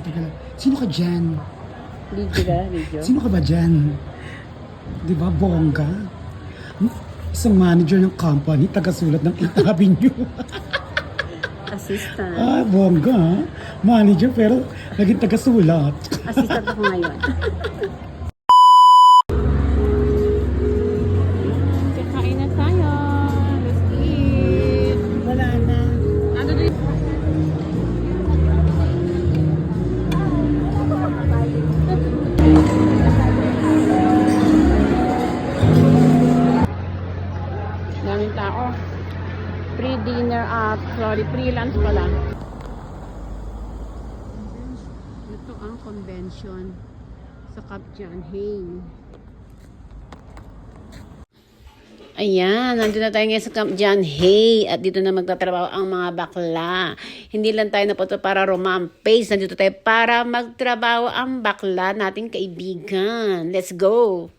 Teka lang. Sino ka dyan? Video ka, video. Sino ka ba dyan? Di ba, bongga? Isang manager ng company, taga-sulat ng 8th Avenue. Assistant. Bongga, ha? Manager, pero naging taga-sulat. Assistant ako ngayon. Kakain na tayo. Let's eat. Wala na. Ano din? Daming tao. Pre-dinner at pre-lunch pala. Ito ang convention sa Cap John Hay. Ayan, nandito na tayo ngayon sa Camp John Hay at dito na magtatrabaho ang mga bakla. Hindi lang tayo napunta para romampage, nandito tayo para magtrabaho ang bakla nating kaibigan. Let's go!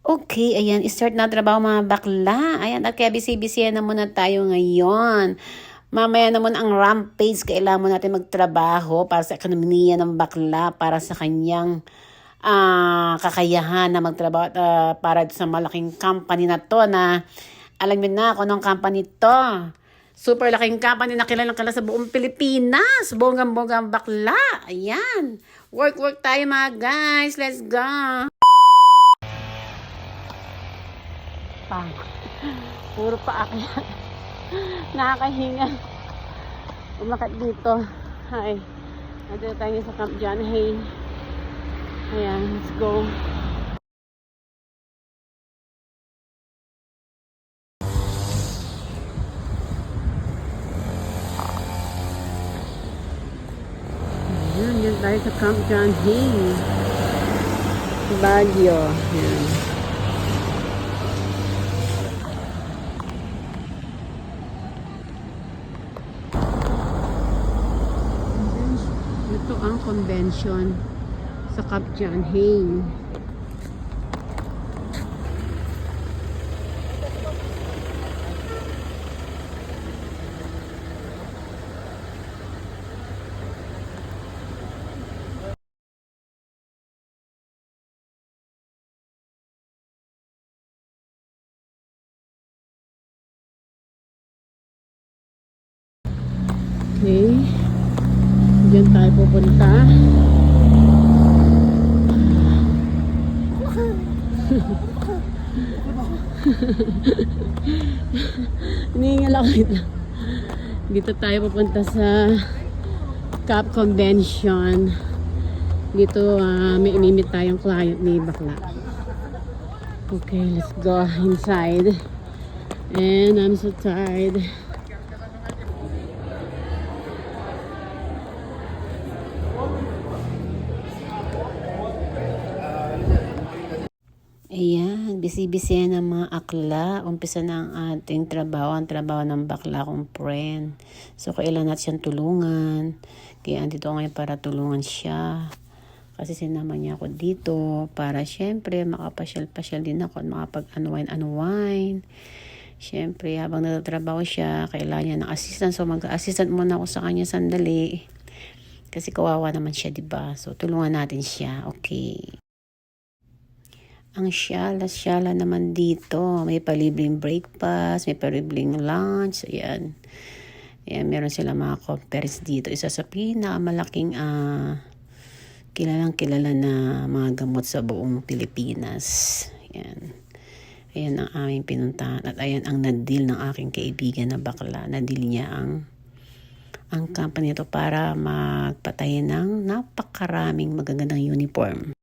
Okay, ayan, start na trabaho mga bakla. Ayan, at kaya busy-busy na muna tayo ngayon. Mamaya naman ang rampage, kailangan mo natin magtrabaho para sa ekonomiya ng bakla, para sa kanyang kakayahan na magtrabaho para sa malaking company na to na alam mo na kung anong company to. Super laking company na kilalang sa buong Pilipinas. Bonggang-bonggang bakla. Ayan. Work tayo mga guys. Let's go. Puro pa akyat. Nakakahinga. Umakat dito. Hi. Nandito tayo sa Camp John Hay. Ayan, let's go. Ayan, yan tayo sa Camp John Hay. Baguio. Ayan. Ito ang convention sa Cap John Hay. Okay. Diyan tayo pupunta. Hinihingal ako dito. Dito tayo pupunta sa Cap Convention. Dito may inimit tayong client ni bakla. Okay, let's go inside. And I'm so tired. Ayan, busy-busy ng mga akla. Umpisa na ang ating trabaho, ang trabaho ng bakla kong friend. So, kailangan natin siyang tulungan. Kaya andito ngayon para tulungan siya. Kasi sinama niya ako dito para syempre makapasyal-pasyal din ako at makapag-unwind. Syempre, habang nagtatrabaho siya, kailangan niya ng assistant. So, mag-assistant muna ako sa kanya sandali. Kasi kawawa naman siya, diba? So, tulungan natin siya. Okay. Ang syala naman dito. May palibreng breakfast, may palibreng lunch. Ayan. Ayan, meron sila mga conference dito. Isa sa pinakamalaking kilalang-kilala na mga gamot sa buong Pilipinas. Ayan. Ayan ang aming pinuntahan. At ayan ang na-deal ng aking kaibigan na bakla. Na-deal niya ang company ito para magpatayin ng napakaraming magagandang uniform.